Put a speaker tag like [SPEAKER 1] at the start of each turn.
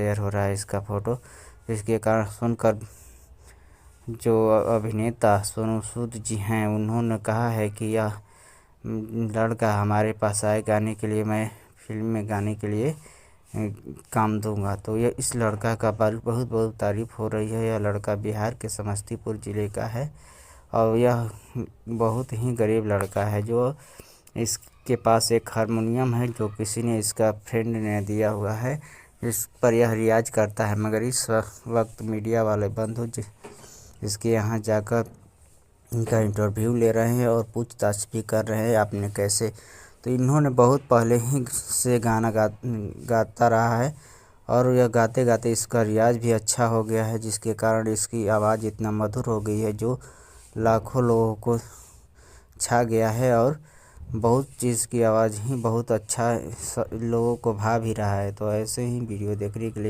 [SPEAKER 1] Share हो रहा है इसका फ़ोटो, जिसके कारण सुनकर जो अभिनेता सोनू सूद जी हैं उन्होंने कहा है कि यह लड़का हमारे पास आए गाने के लिए, मैं फिल्म में गाने के लिए काम दूंगा। तो यह इस लड़का का बहुत बहुत तारीफ़ हो रही है। यह लड़का बिहार के समस्तीपुर ज़िले का है और यह बहुत ही गरीब लड़का है। जो इसके पास एक हारमोनियम है जो किसी ने, इसका फ्रेंड ने दिया हुआ है, इस पर यह रियाज करता है। मगर इस वक्त मीडिया वाले बंधु इसके यहाँ जाकर इनका इंटरव्यू ले रहे हैं और पूछताछ भी कर रहे हैं आपने कैसे। तो इन्होंने बहुत पहले ही से गाना गाता रहा है और यह गाते गाते इसका रियाज भी अच्छा हो गया है, जिसके कारण इसकी आवाज़ इतना मधुर हो गई है जो लाखों लोगों को छा गया है। और बहुत चीज़ की आवाज़ ही बहुत अच्छा लोगों को भा भी रहा है। तो ऐसे ही वीडियो देखने के लिए